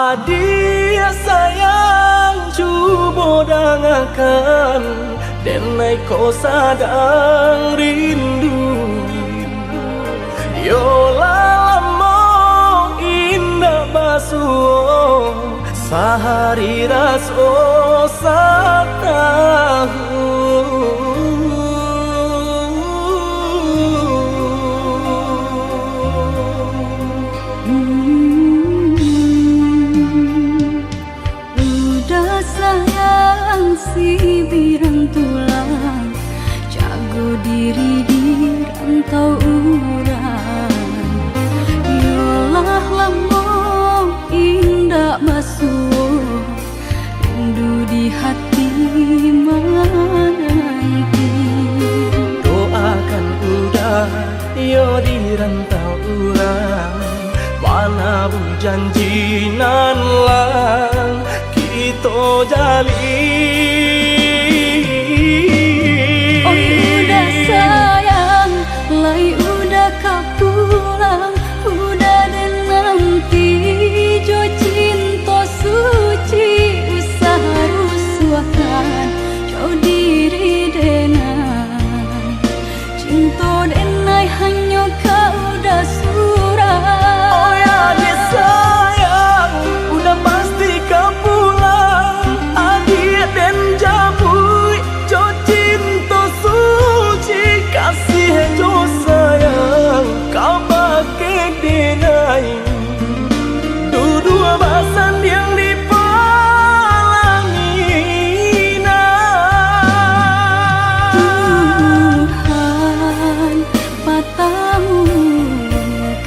Adia sayang cuba dengarkan denai kau sadang rindu. Yola lama indah basuh sehari raso satahu. Udah sayang si birang tulang, jago diri di rantau urang. Yolah lamo indah basuh, rindu di hati menanti. Doakan udah yo di rantau urang, mana bu janji nan lang kita jalin. Oh udah sayang, lai udah kau pulang, udah dan nanti jo cinta suci usaha rusuhkan jauh diri denai. Cinta denai hanya kau udah surah. Oh ya dia sayang, udah pasti kau pulang. Adia dan jabui jo cinta suci, kasih jo sayang kau pakai denai. Dua basan yang dipalangi Tuhan patahkan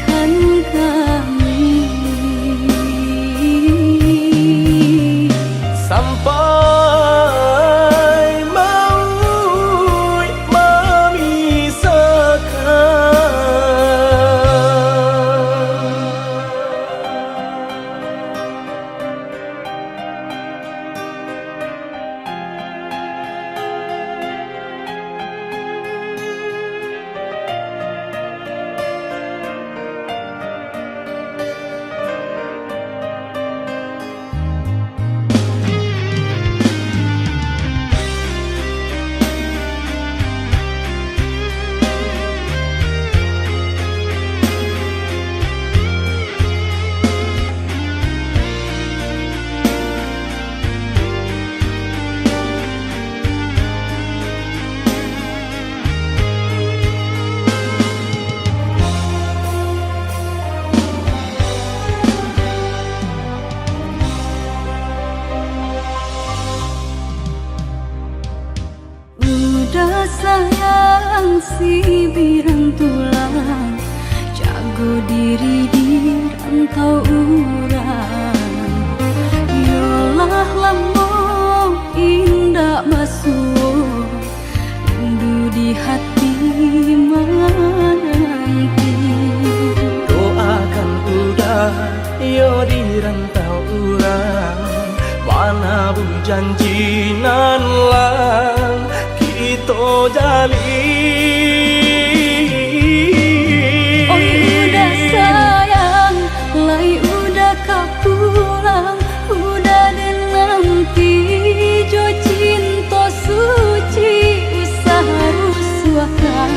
kami sampai maut memisahkan. Udah sayang si birang tulang, jago diri di rantau urang. Yolah lamo indah basuh, rindu di hati menanti. Doakan udah yo di rantau urang, mana bu janji nan lang kita jalin. Oh udah sayang, lai udah kau pulang, udah dan nanti jo cinta suci usaha rusuhkan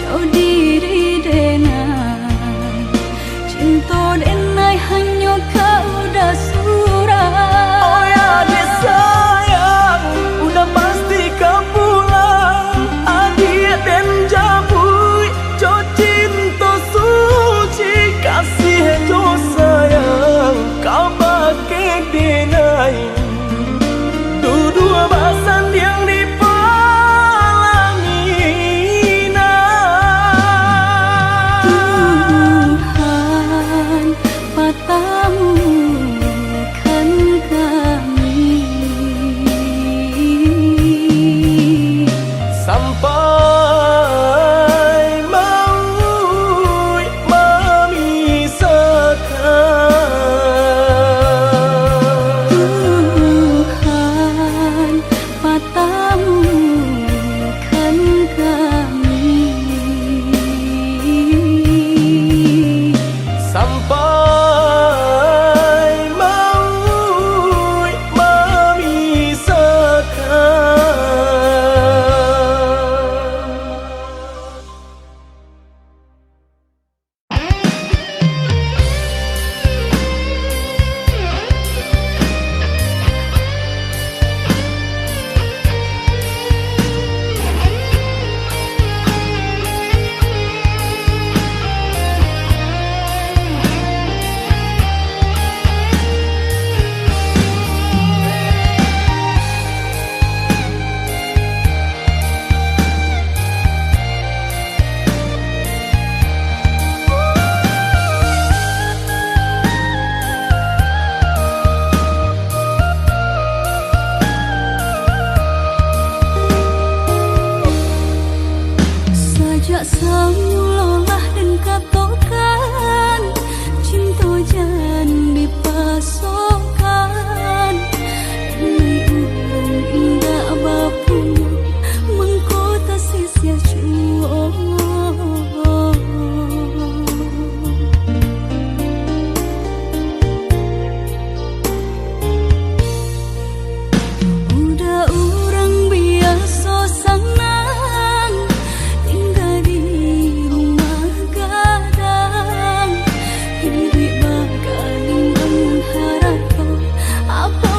jauh diri denai. Cinta denai hanya kau udah surah. Oh ya dia sayang, udah pasti kau pulang. Adia dan Jak samulolah dan katokan cinta jan dipasokkan ini urang indah bapu mengkota sia cuo udah urang biasa senang tinggal di rumah gadang hidup bakal dengan harapan apa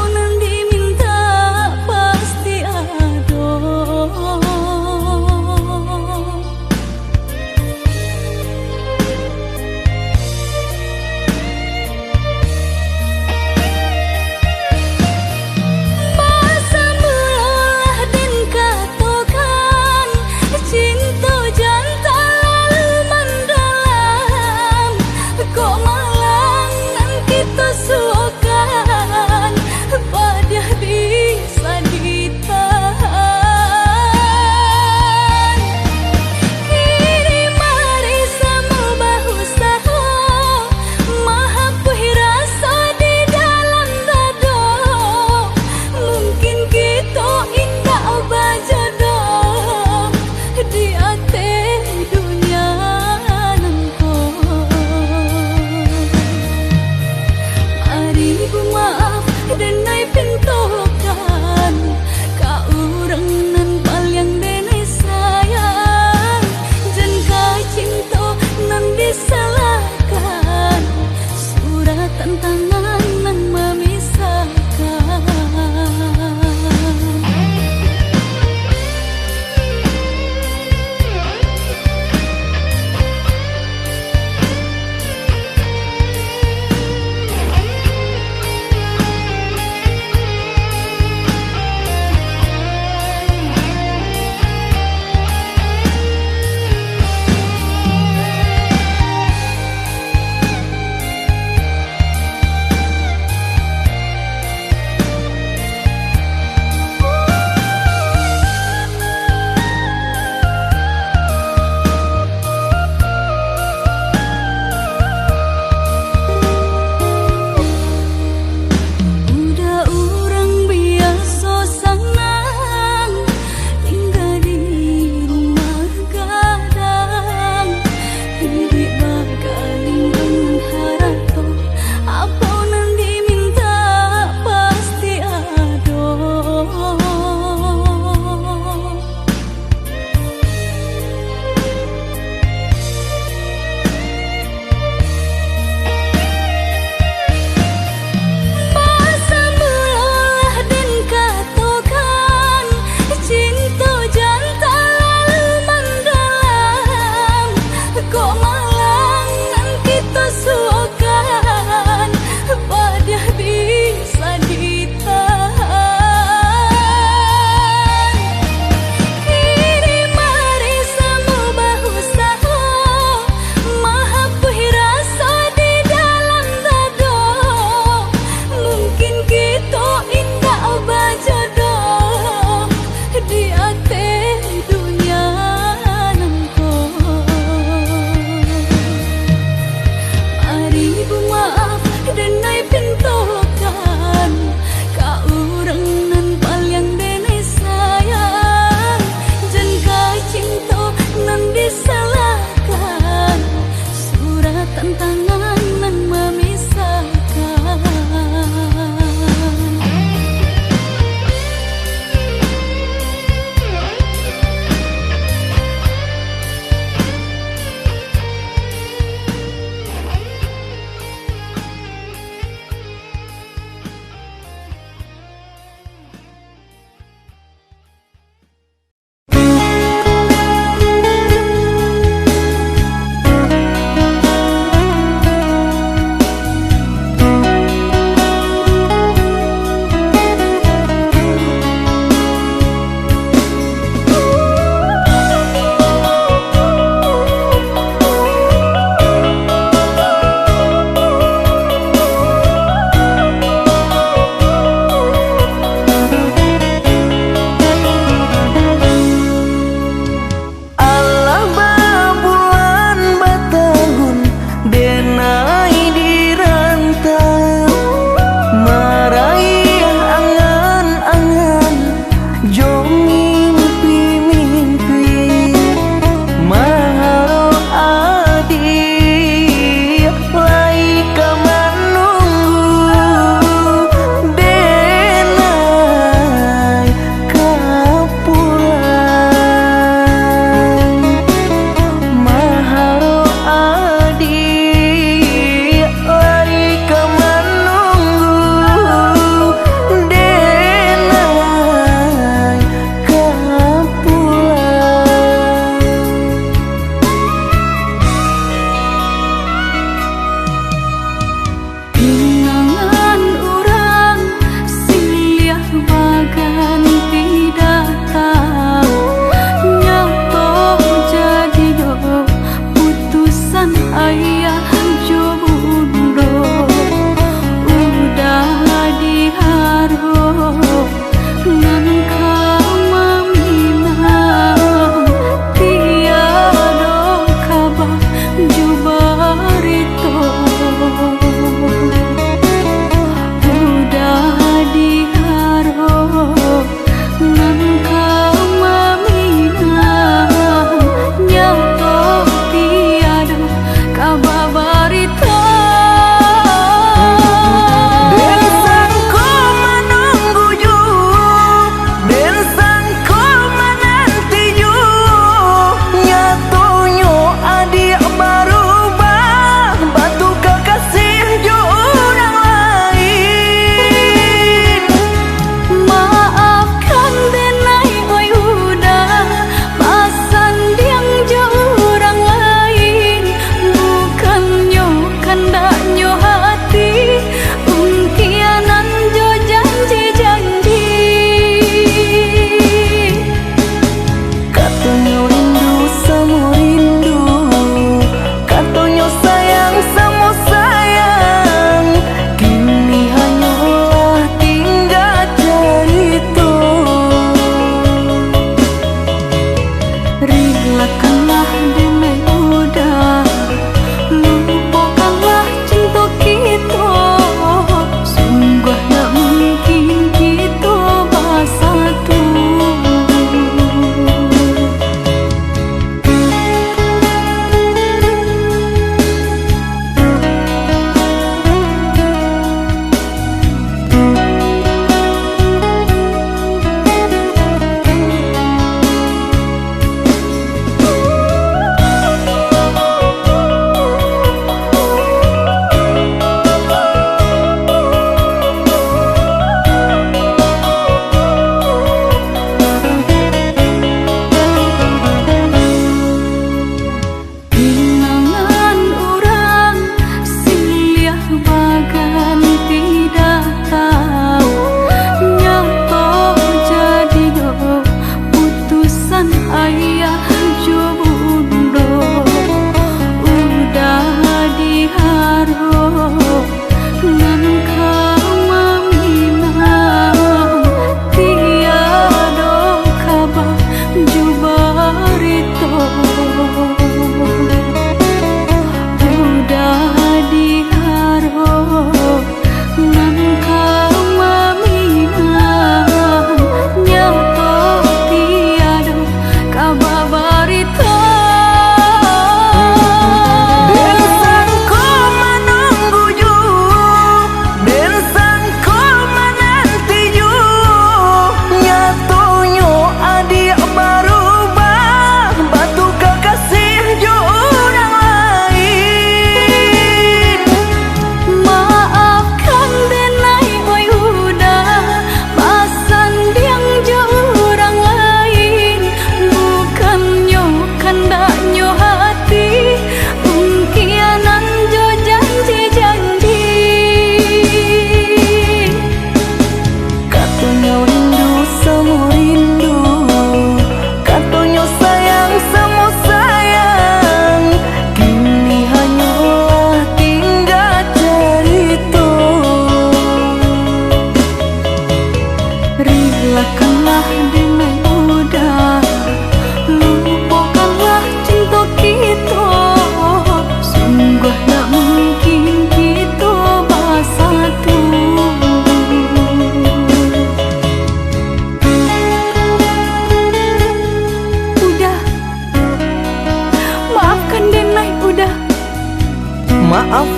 maaf?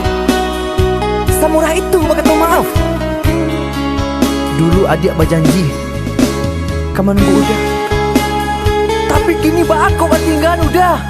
Samurah itu berkata maaf. Dulu adik berjanji kamu nunggu udah, tapi kini aku tinggal udah.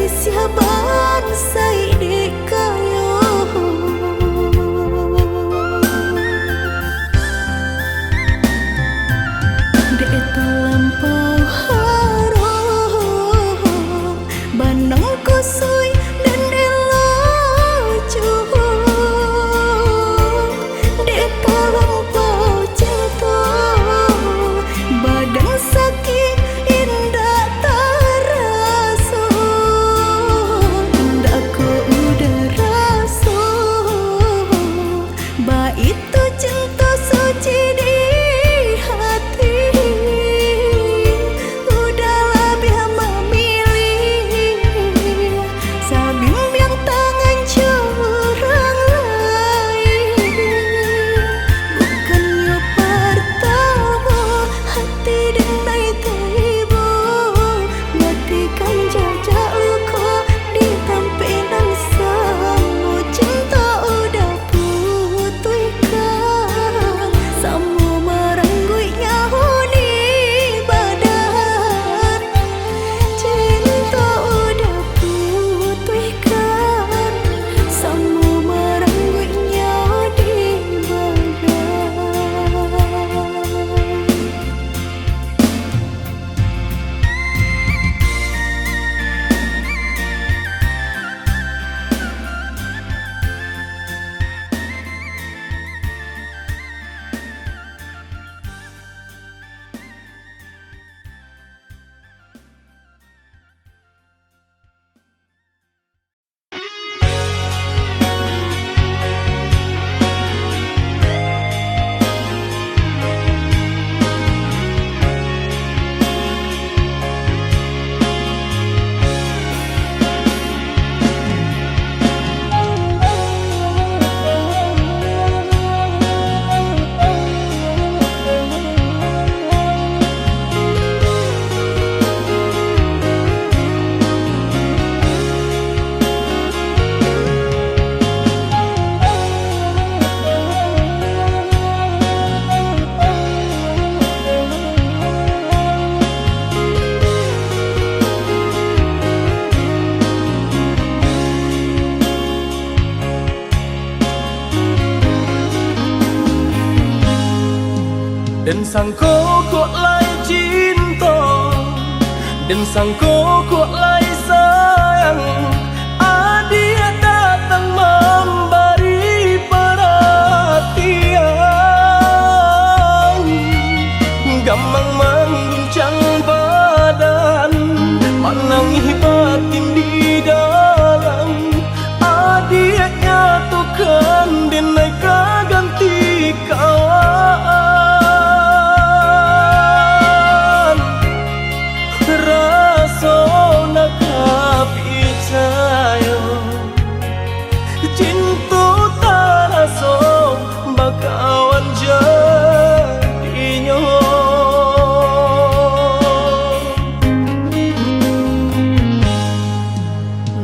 siaban sai di kayo dek terlampau harum banang kusui dan elo cuhur dek terlampau cinta badan sakit indah terasa indah ku udah rasa ba itu cinta suci di hati udahlah biar memilih sabimbang tangan curang lain bukannya pertama hati denai tiba matikan jajak luka di tampilan samu cinta udah putihkan samu merenggui nyahu di badan cinta udah putihkan samu merenggui nyahu di Dan sangko kok lai cinta Dan sangko kok lai sayang Adia datang memberi perhatian Gamang mengguncang badan Menangis batin di dalam Adia nyatukan denai ganti kawan Rasona kapicayo cinta taraso bakawan jadinya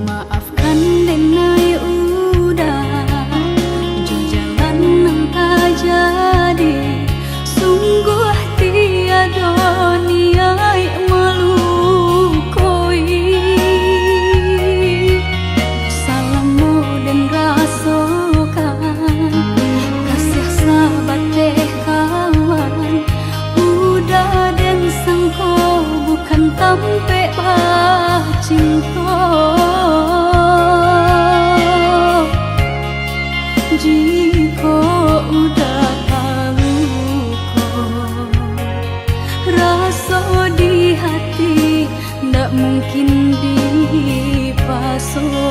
maafkan denai udah jo jalan nang tak jadi sungguh tiada niat melukoi salamu dan rasakan kasih sahabat deh kawan udah dan sangko bukan tampe bah cinta jika udah tahu kok rasa di hati ndak mungkin dipasok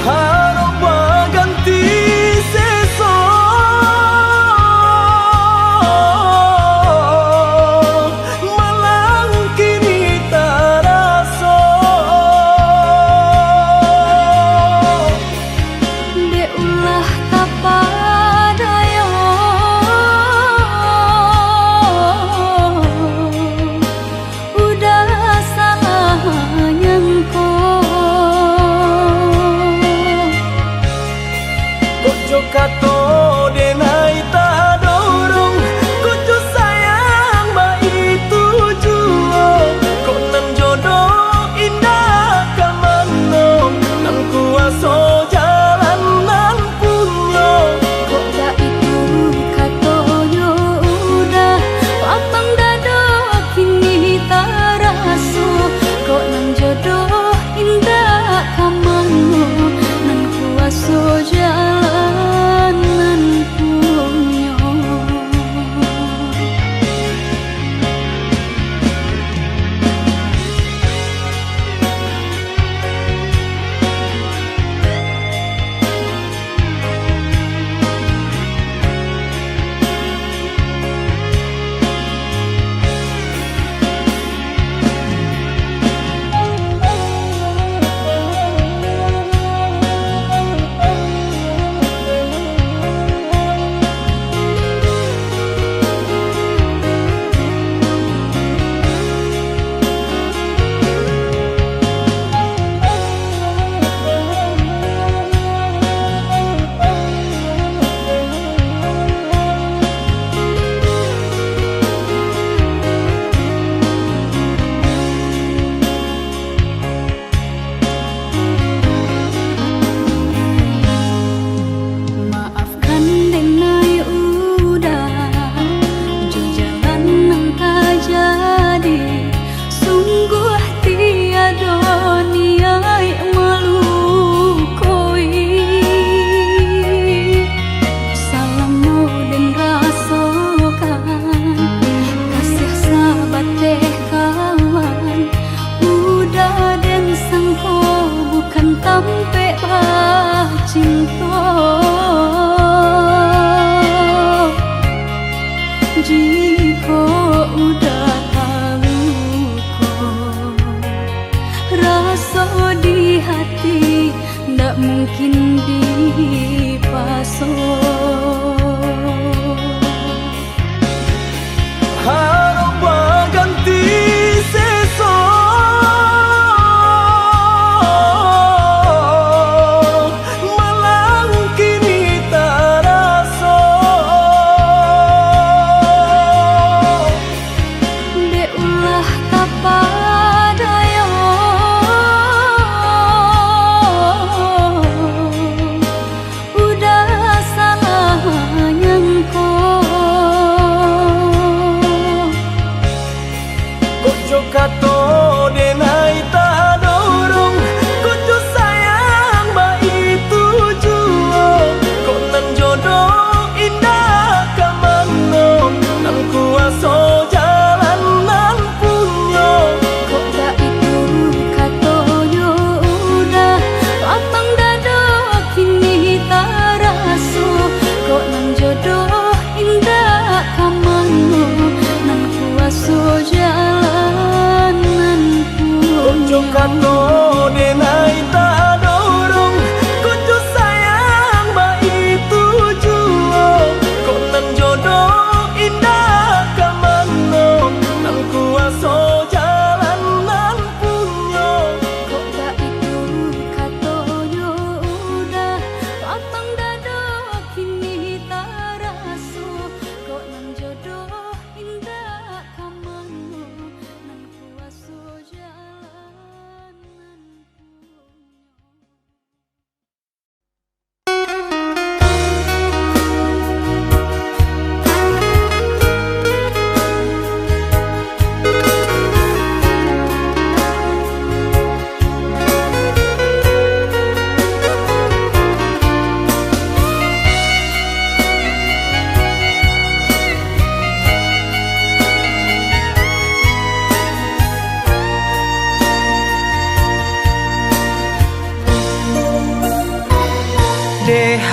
harap ganti sesok malang kini taraso de ulah tapadaya udah salah nyangko kojo kato denai tak dorong kojo sayang ba itu jual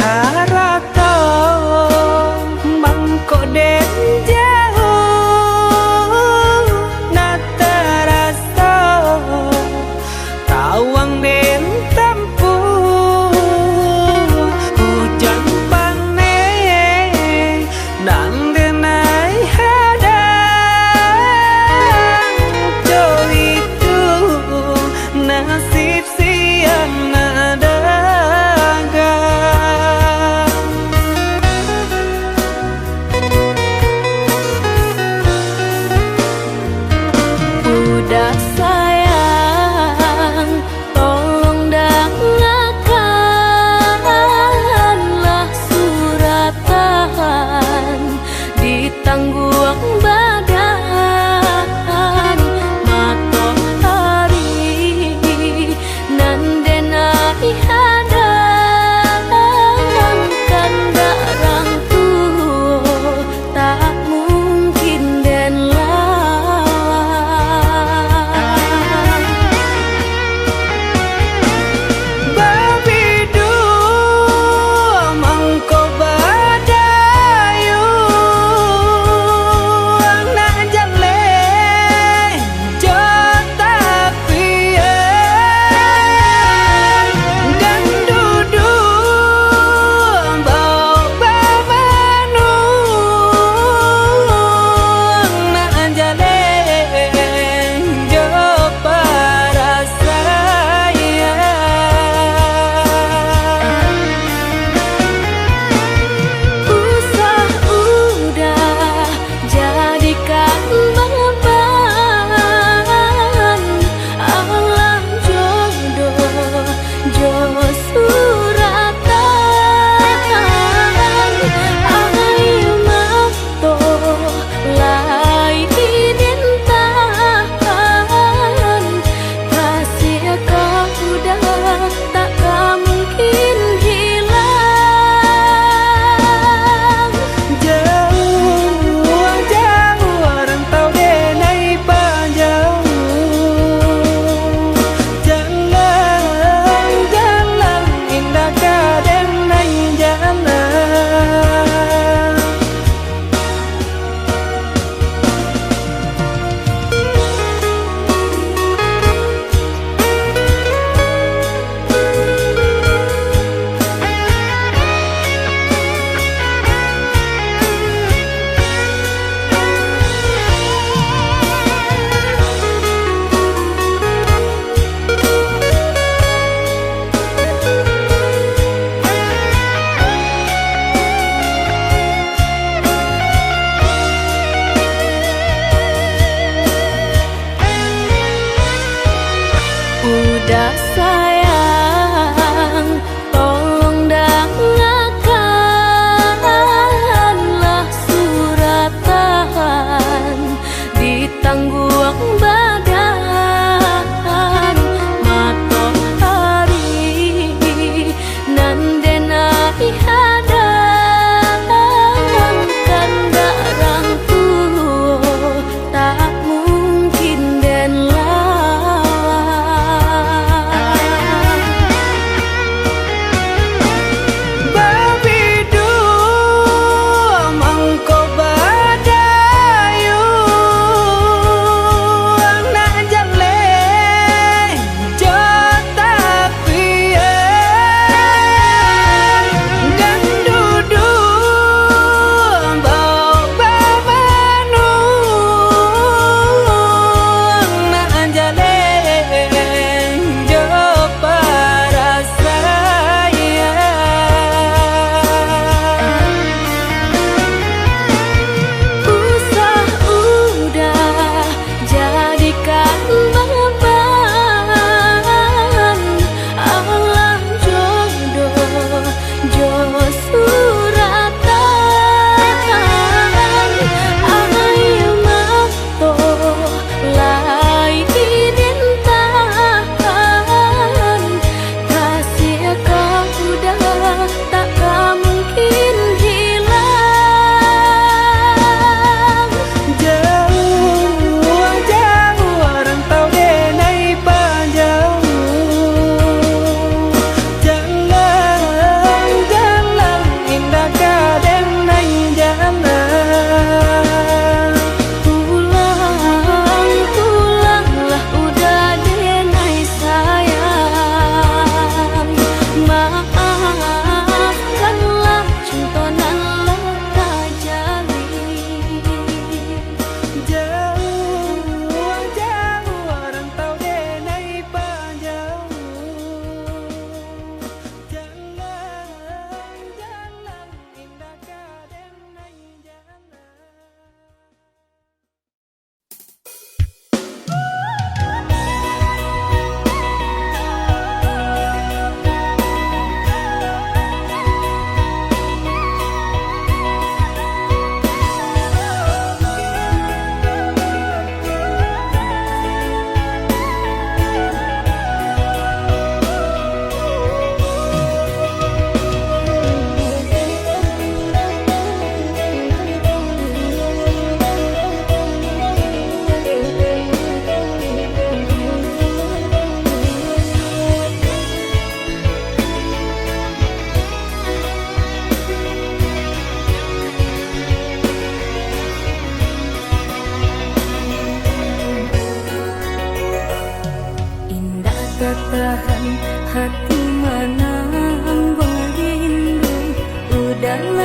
rata-rata mangko den jauh na terasa tawang den tempuh hujan panen nang denai hadang jo itu nasib siang nadaga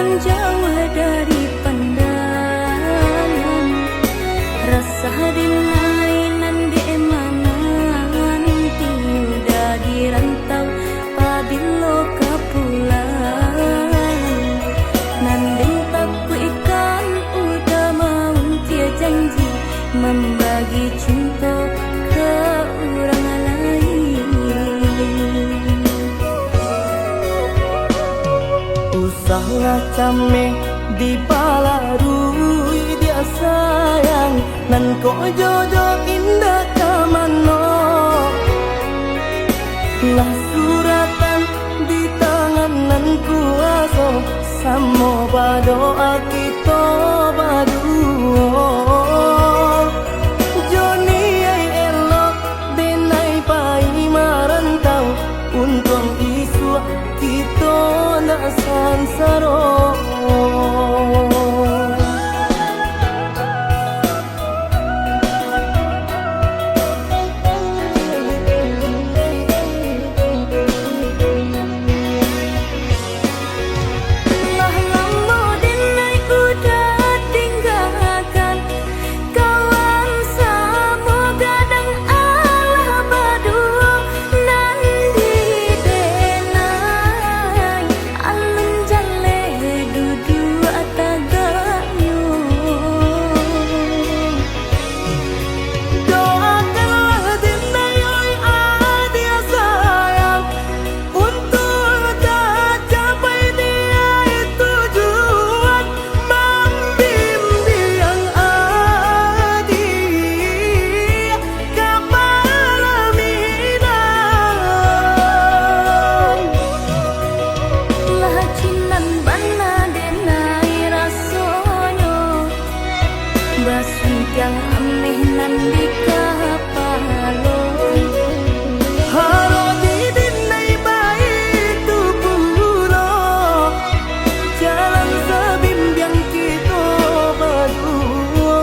yang jauh dari pandangan, rasa dinainan di emanan tiuda di rantau pabilo kapulang. Nanding takku ikan udah mau tia janji membagi cinta ke orang lain. Usahlah came di palarui dia sayang, nan ko jodoh indah kamano. Lah suratan di tangan nan kuaso, samo badoa kita baduo. Joni ay elok denai pai marantau, untung isu kita nak sansaro. Yang aneh nan di kapalo, Halo didinai baik tu pulo, jalan sebimbiang kita berdua.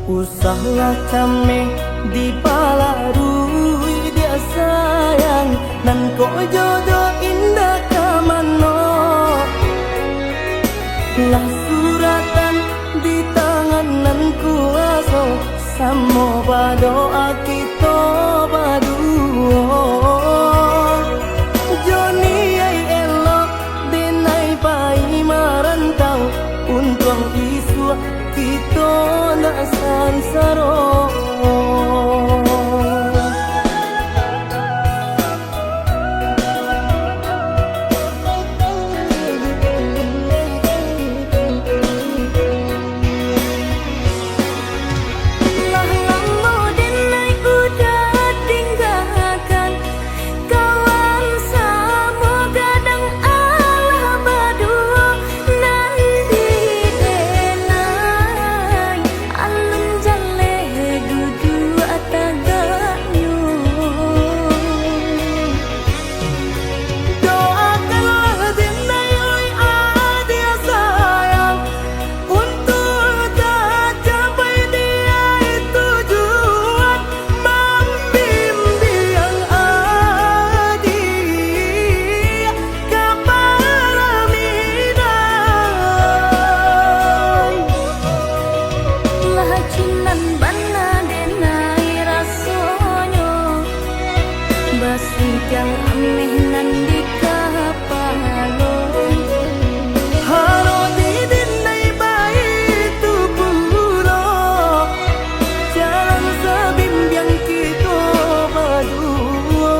Usahlah came di palarui dia sayang, nan ko jodoh indah kamano. Lah suratan di tangan nan kuaso, samo badoa kita baduo. Joni ay elok denai pai marantau, untung isu kita nak sansaro. yang aneh nan di kapalo. Halo didinai baik tu pulo, jalan sebimbiang kita berdua.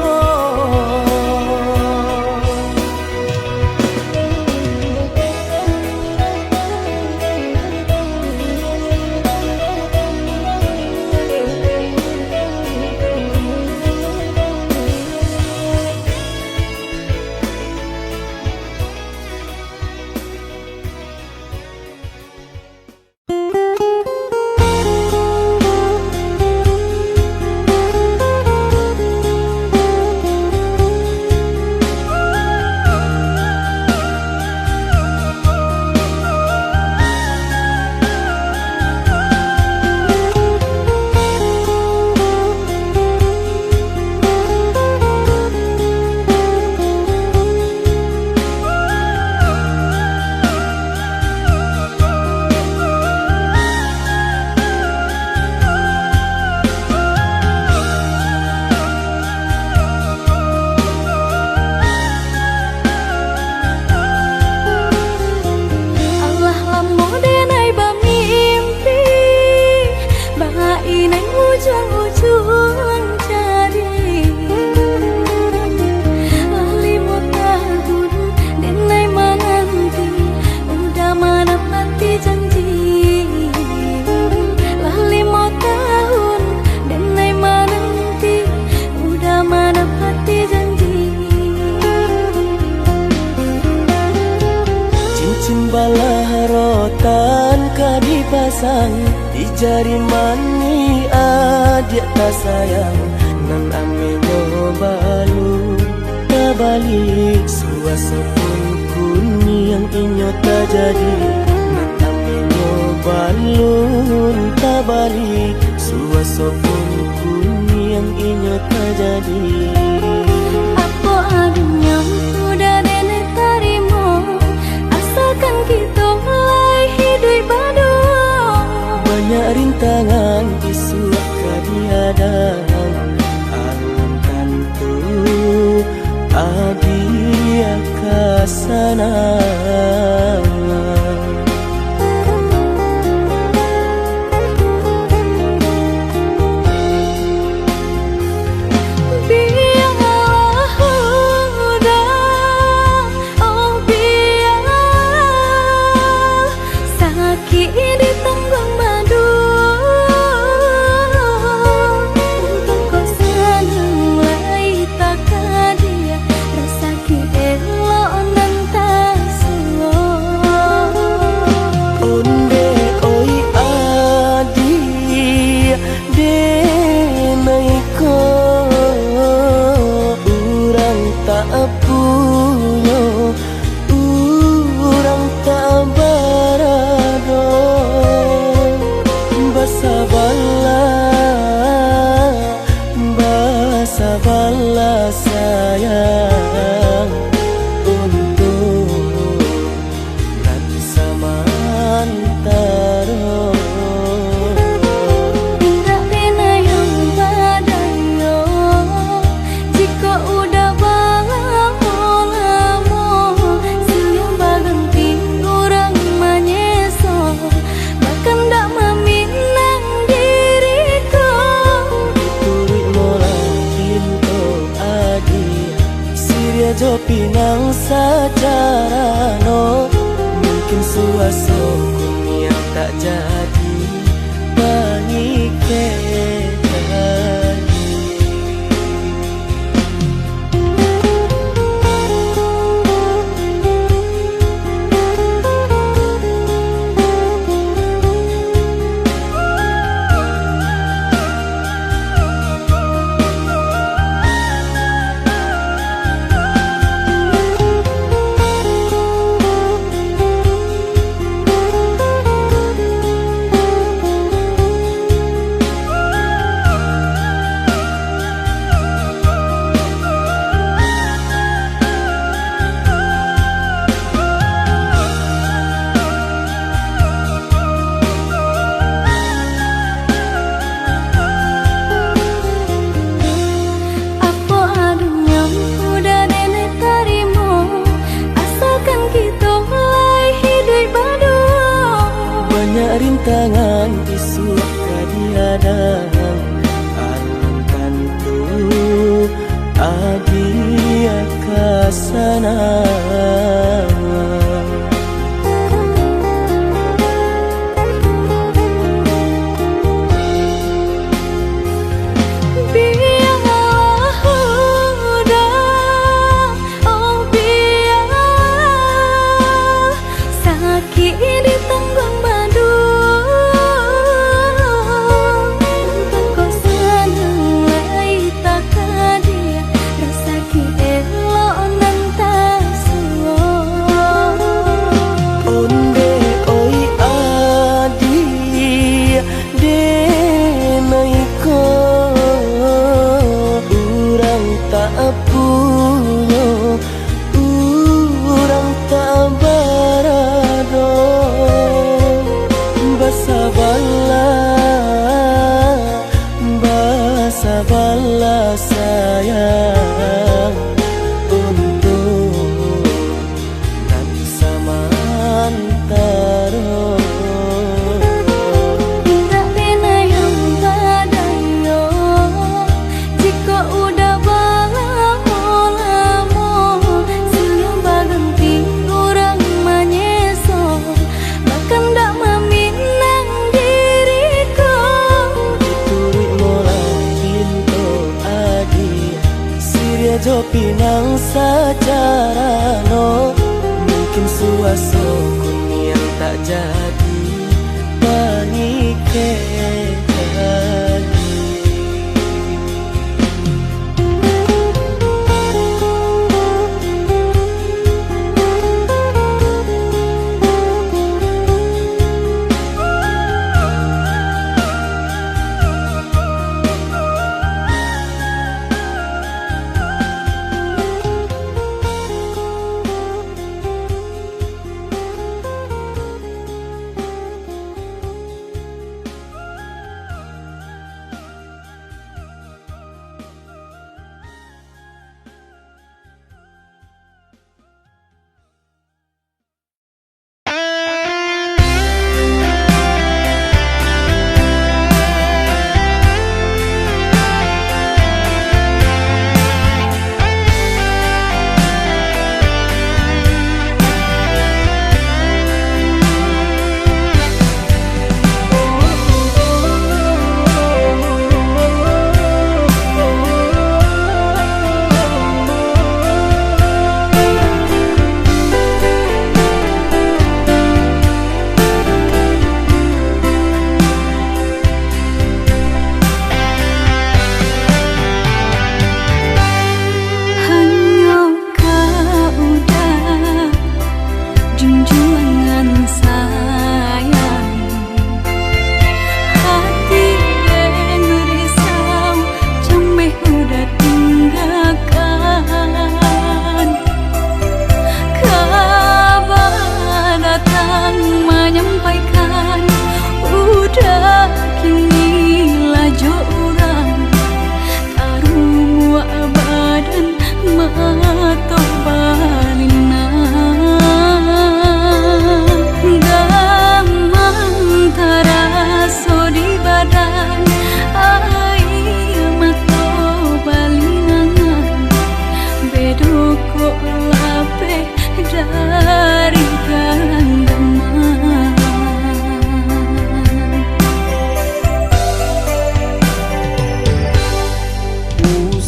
sang di jari mani adik tak sayang nan ame balu tak balik suasa pun kuni yang inyo tak jadi nan ame balun tak balik suasa pun kuni yang inyo tak jadi. Apa adanya sudah nenek tarimo, asalkan kita mulai hidup baru. Banyak rintangan isu kadiadang alam tentu adia kasana. Sabarlah sayang untuk nanti samantara. Tidak pernah yang badayo, jika udah lamo siang berhenti orang menyeso, bahkan tak meminang diriku. Turut mulai Siria jo pinang secara no mungkin suaso kun yang tak jadi mengikat. Rintangan isu kadiadang alam tentu adia kasana. Sabarlah sayang untuk nanti samantara. Tidak pernah yang badayo, jika udah lamo siang berhenti orang menyeso, bahkan tak meminang diriku. Turut mulai Siria jo pinang secara no mungkin suaso kun yang tak jadi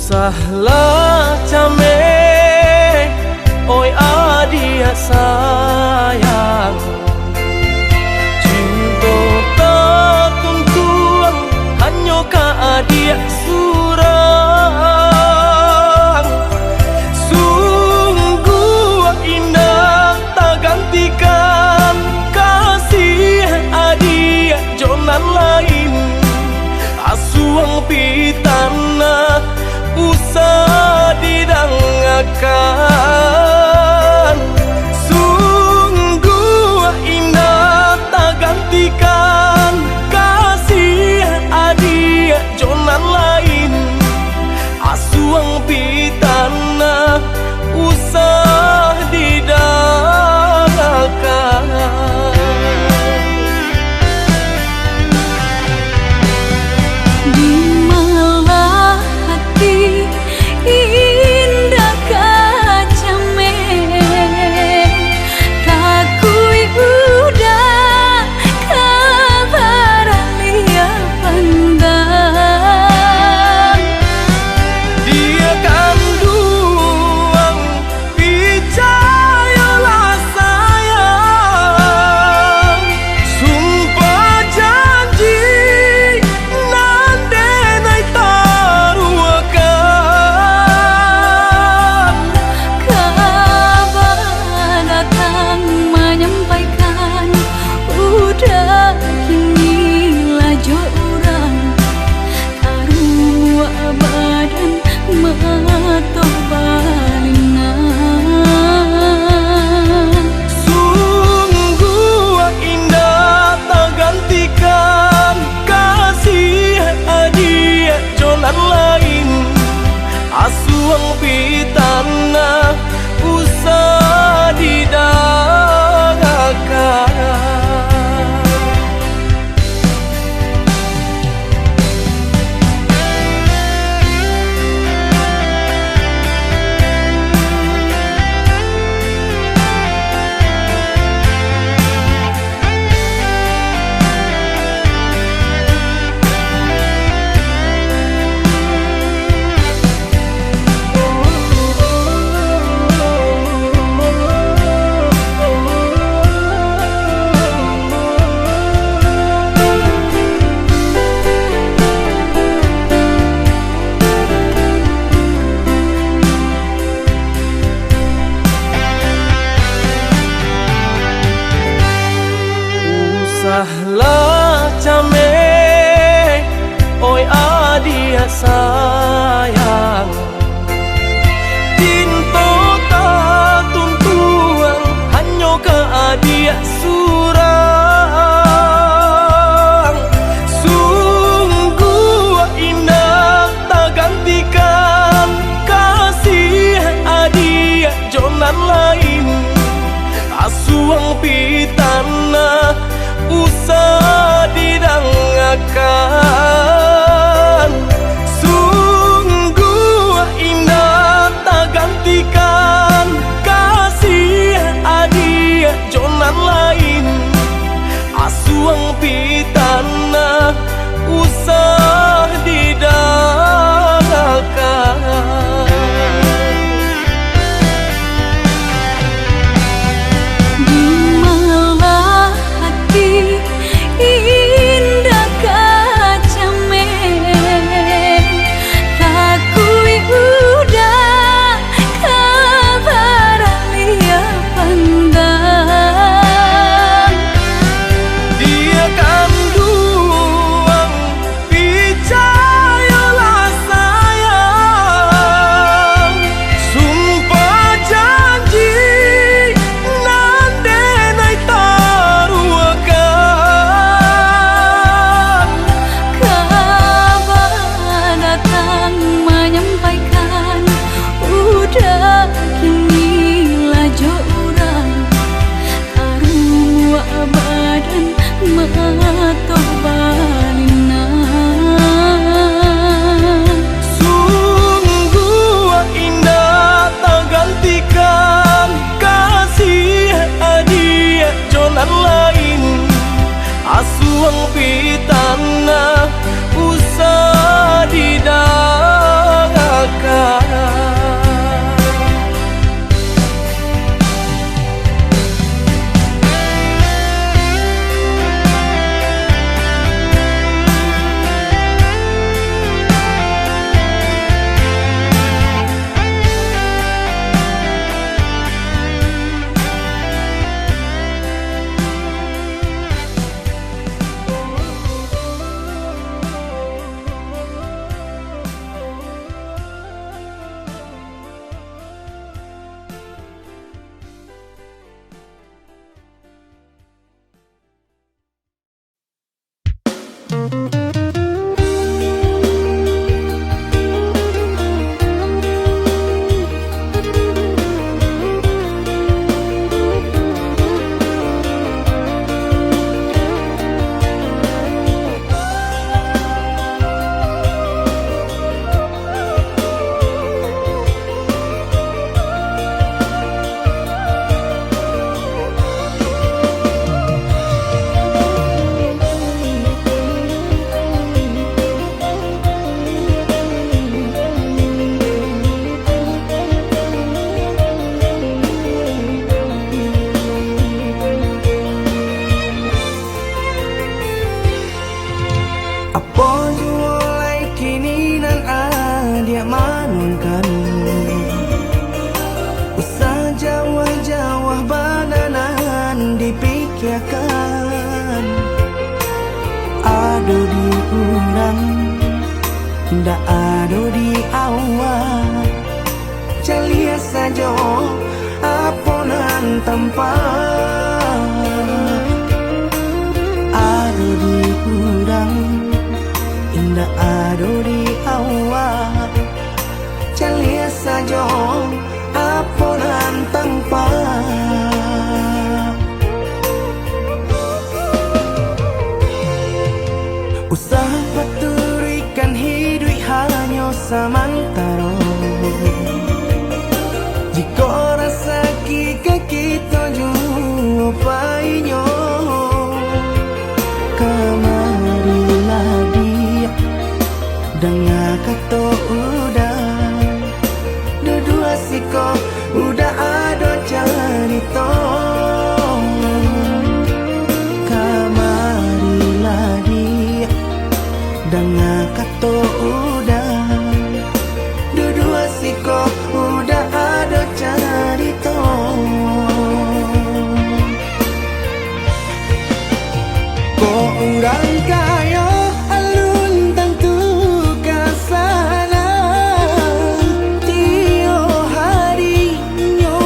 Sahlah came, oi adia sayang, cinta tertuntun hanya ka adia surang. Sungguh indah tak gantikan kasih adia jonan lain, asuang pitana usah didangakan. Sungguh indah tak gantikan kasih adia jonan lain, asuang pitana usah didangakan. Asuang pitana usah didangakan. dia surang. Sungguh indah tak gantikan kasih adia jonan lain. Asuang pitana usah didangakan. Sungguh indah tak gantikan kasih adia jonan lain. Asuang pitana usah didangakan. Malah hati indah kacamen, takui udah kabar lia pandang. Dia kan duang percayalah sayang. Sumpah janji nande naik taruakan. Kabar datang menyampaikan udah kini lajo orang arwah badan matoh balina. Sungguh indah tak gantikan kasih adia jonan lain. Asuang pitana usah didangakan. Apa mulai kini nan adia manunkan. Usah jawah-jawah bananan dipikirkan. Ado di urang, ndak ado di awak. Celia saja aponan tempat. Ado di urang, indah ado di awak. Celia saja aponan tempat. Usah paturikan hidup hanya samantara. Jika rasa kita jumpa kamarilah dia dengan kata udah dua siko udah ada cerita. Kamarilah dia dengan kata udah dua siko udah ada cerita. Kok urang kaya alun tentu kasana. Tio hari nyo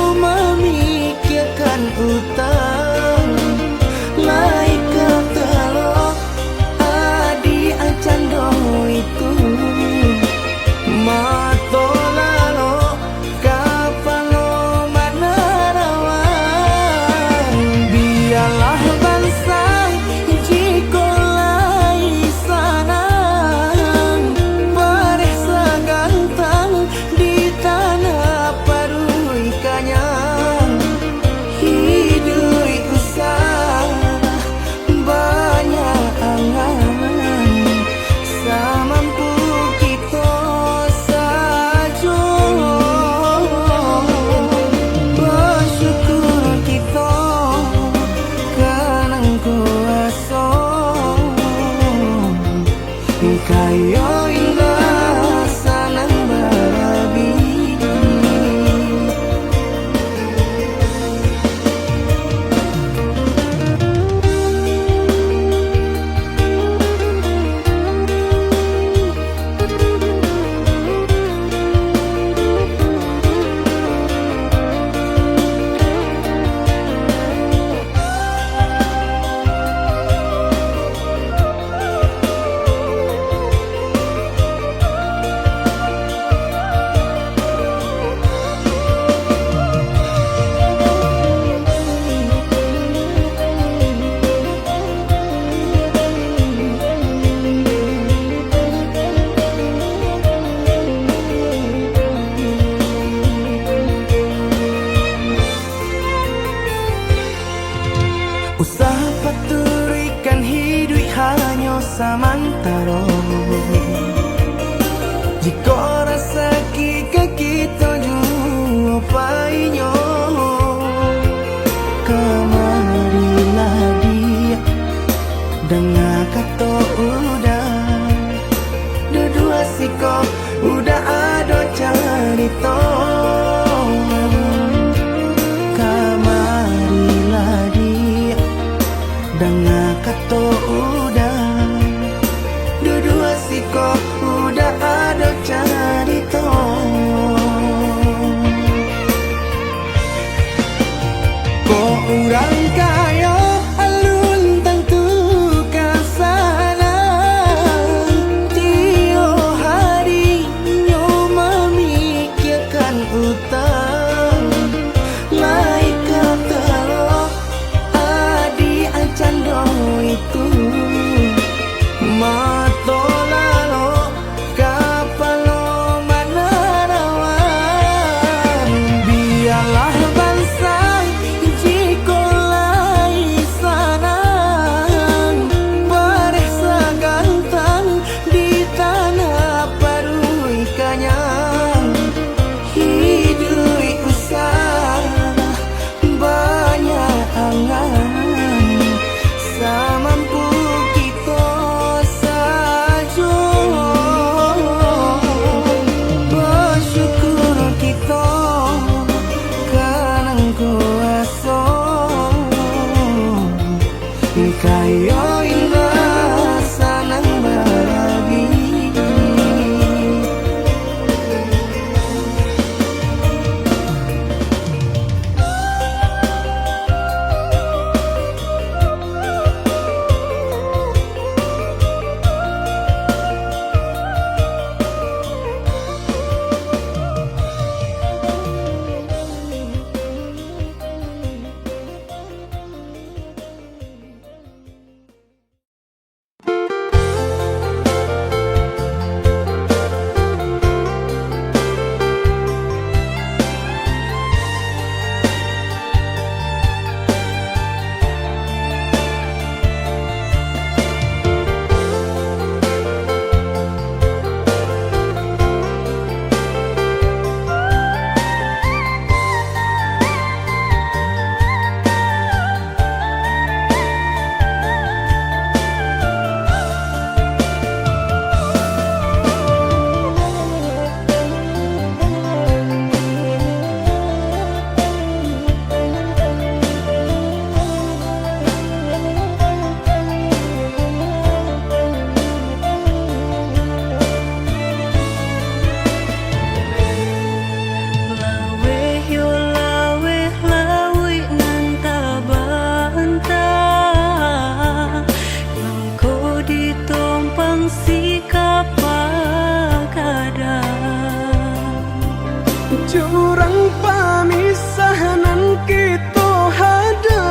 Jurang pamisahan kita hadang,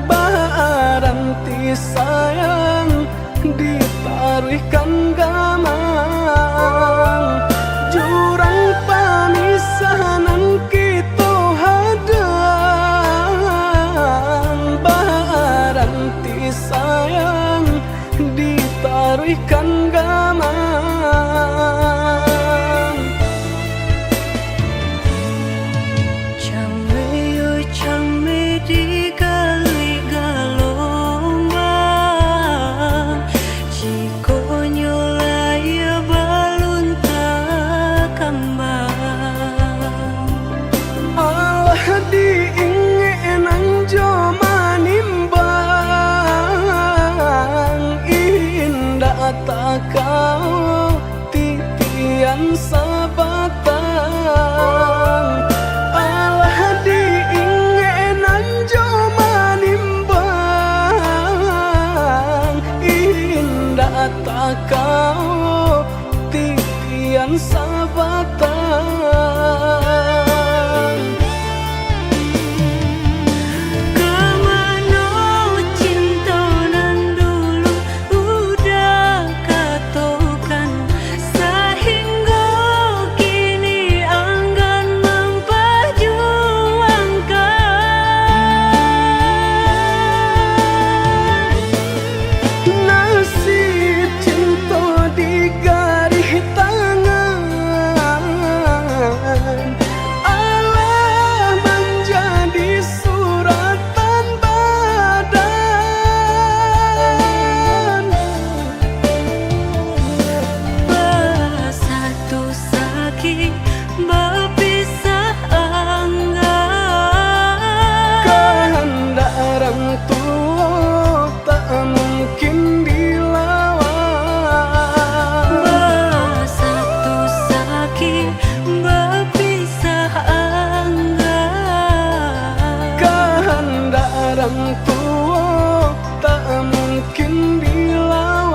baranti sayang ditaruhkan gamang. Jurang pamisahan kita hadang, baranti sayang ditaruhkan gamang. Kau titian sabatang, alah diingenan jo manimbang. Indah tak kau titian sabatang. Orang tua tak mungkin dilawan.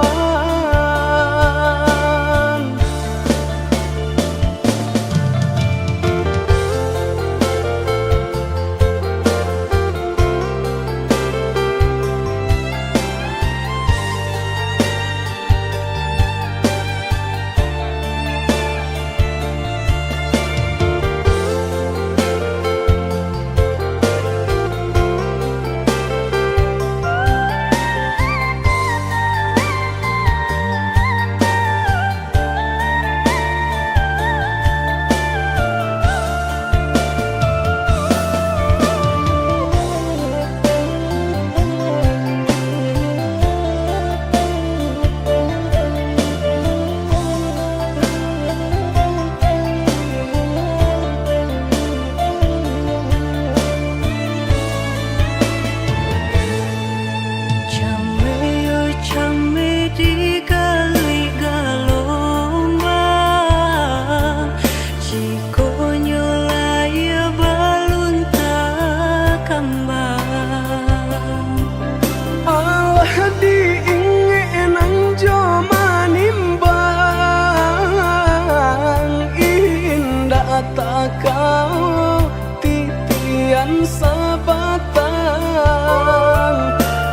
Tak kau titian sabatang,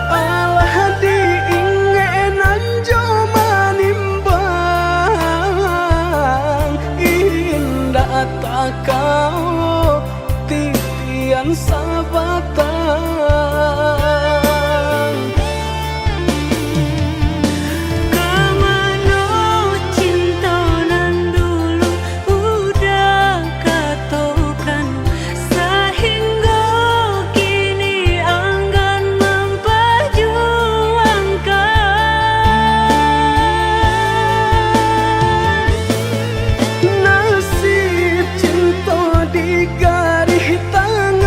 alah diingenan jo manimbang. Indah tak kau titian sabatang. Garis tangan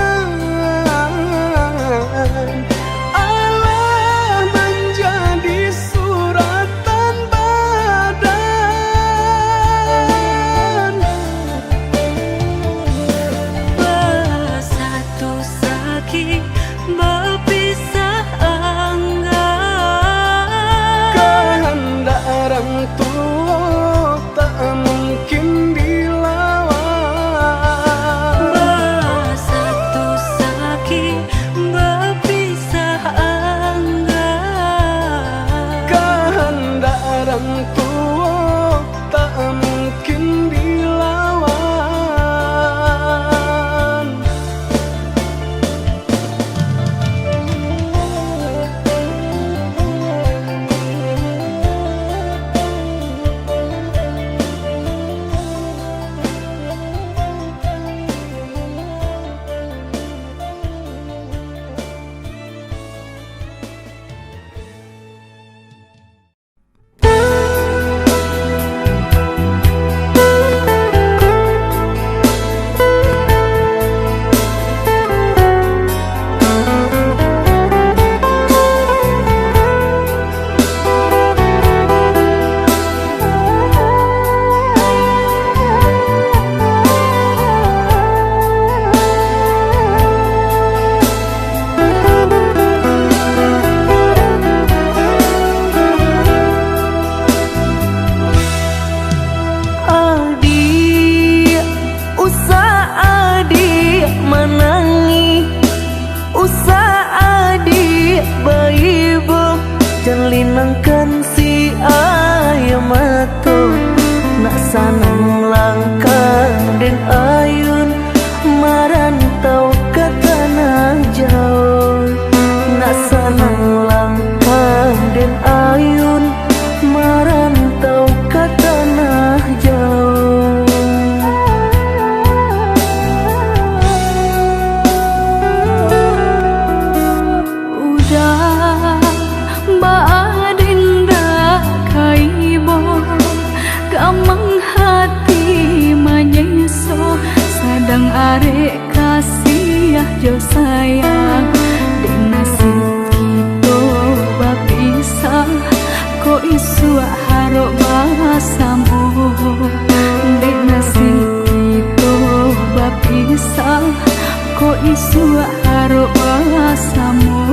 jo sayang dek nasib kita bapisah ko isu harok basamu dek nasib kita bapisah ko isu harok basamu.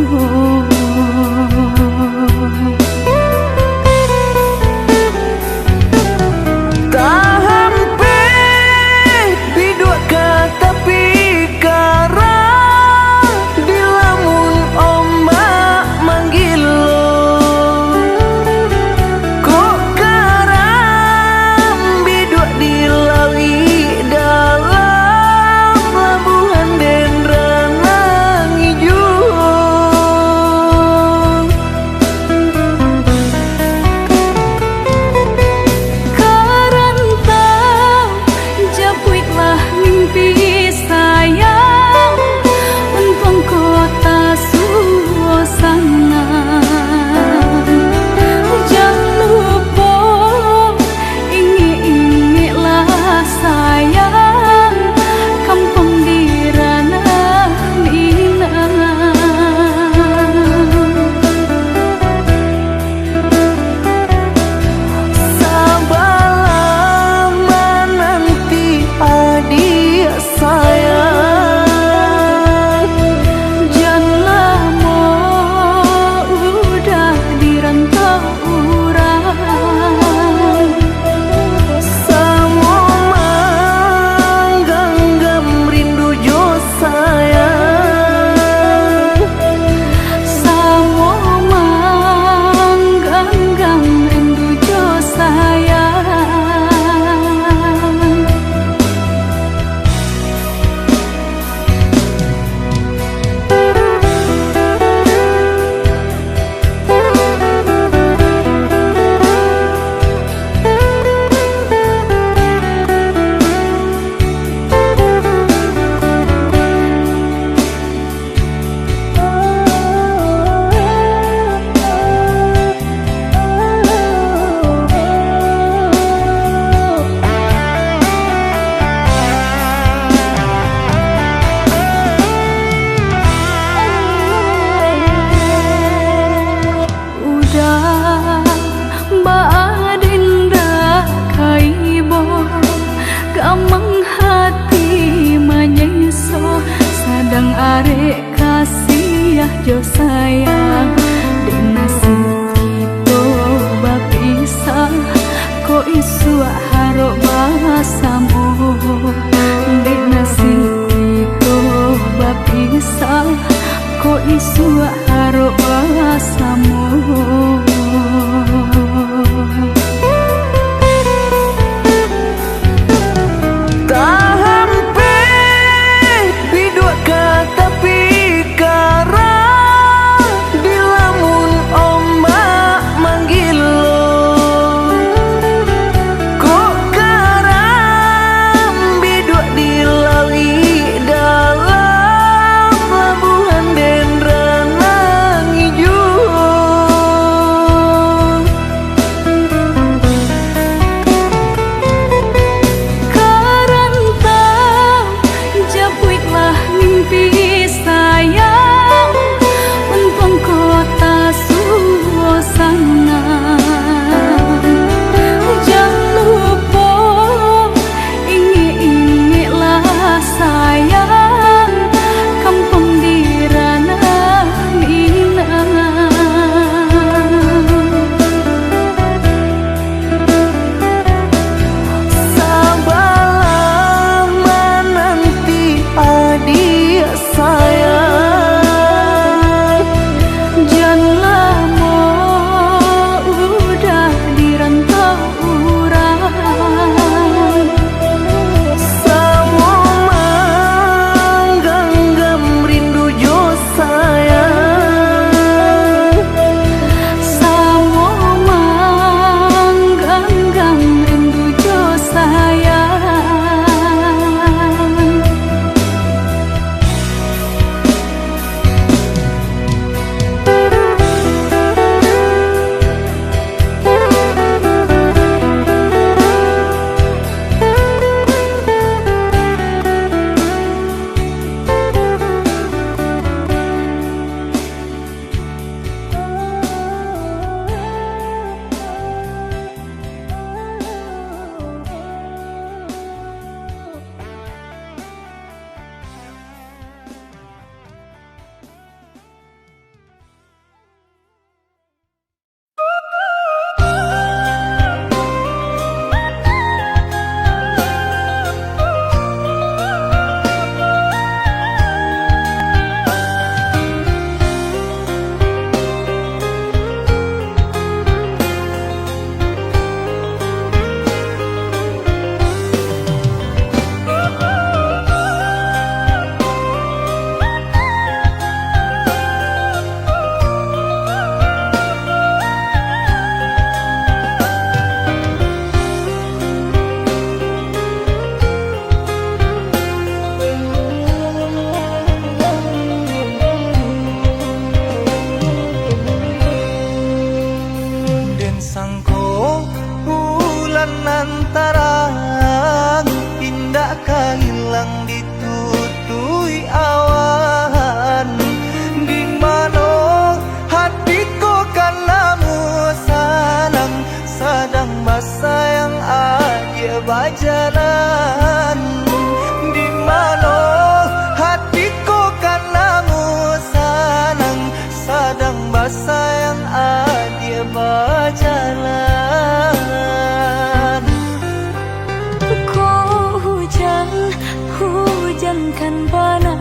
kan bana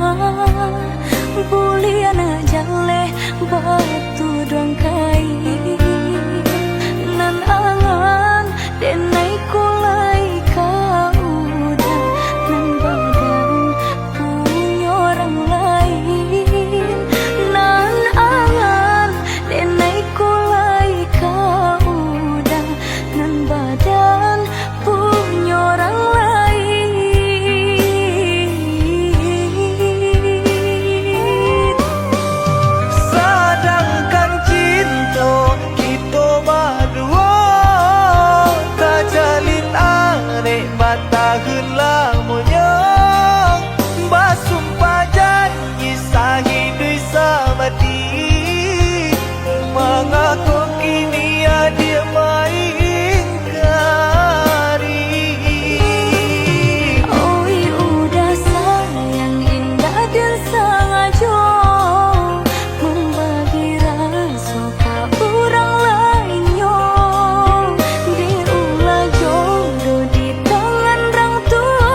buliana jale batu dong kai nan angan denai kulai kau udah nan badan punya orang lain nan angan denai kulai kau udah nan badan punya orang lain. Sedangkan cinta kita berdua tak jalin aneh mata lamunya basumpah janji sahidui samati mengaku kini dia mengingkari. Oi udah sayang indah dan sengaja membagi rasa ke orang lainnya. Diulah jodoh di tangan orang tua,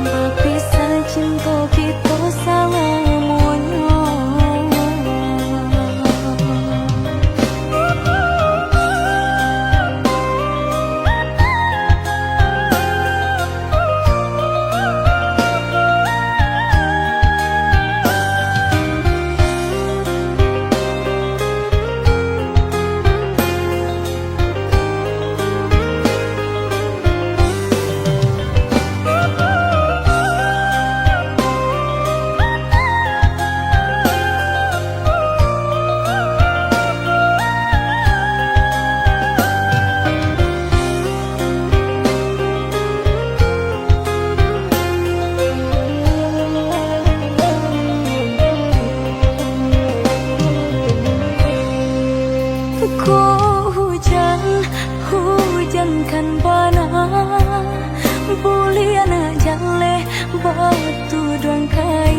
berpisah cinta kita selamanya. Kau hujan, hujan kan bana buliana jale batu dong kai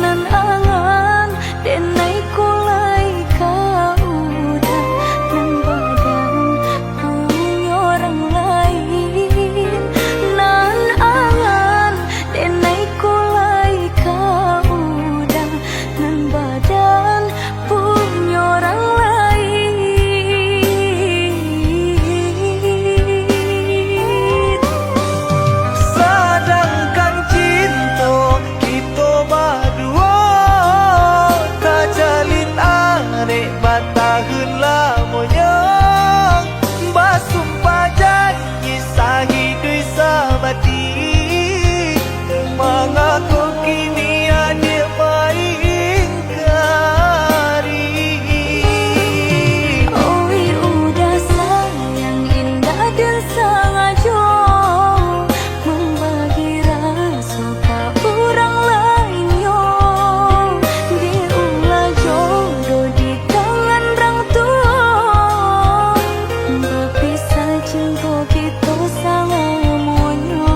nan angan denai kulai kau udah nan badan punya orang lain nan angan denai kulai kau udah nan badan punya orang lain. Sedangkan cinta kita berdua tak jalin aneh mata lamunya basumpah janji sahidui samati mengaku kini dia mengingkari. Oi udah sayang indah dan sengaja membagi rasa ke orang lainnya. Diulah jodoh di tangan orang tua, berpisah cinta kita selamanya.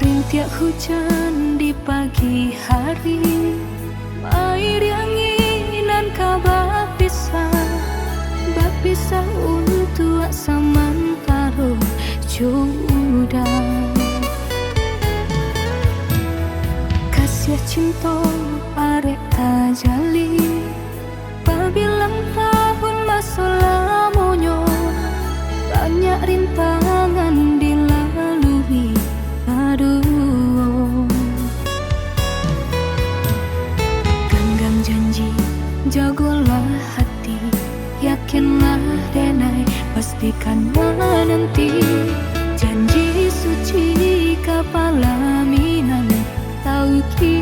Rintiak hujan di pagi hari, air anginan kabar bapisah untuk samantara jodoh. Kasih cinta arek tajali, pabilang janji, jagolah hati, yakinlah denai, pastikan menanti. Janji suci kepala minan tauki.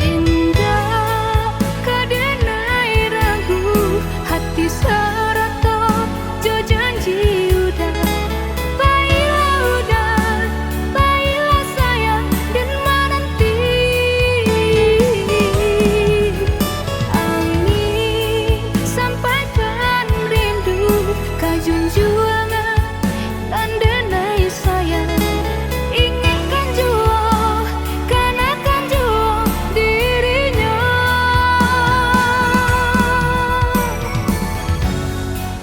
Indah kadenai ragu, hati serata jo janji udah. Baiklah sayang dan menanti. Angin sampaikan rindu, kajunjuangan dan denai sayang. Inginkan jua, kanakan jua dirinya.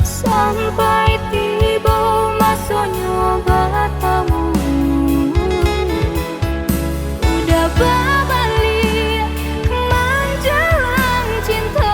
Sampai tiba masanya batamu, udah berbalik menjelang cinta.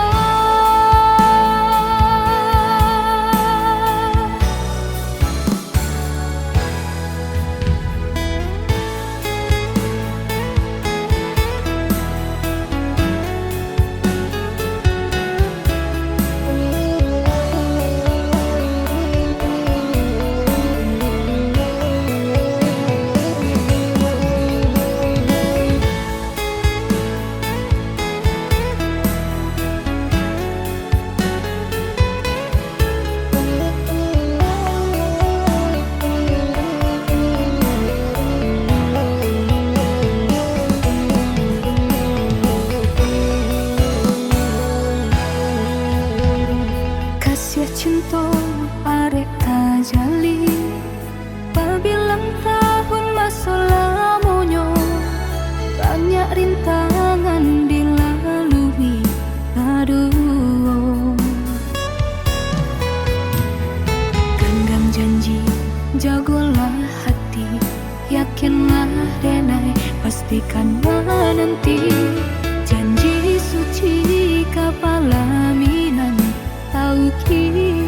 Kasih cinta arek tajali, pabilang tahun masa lamunya, banyak rintangan dilalui aduh. Genggam janji, jagolah hati, yakinlah denai, pastikan menanti. Janji suci kepala minan tauki.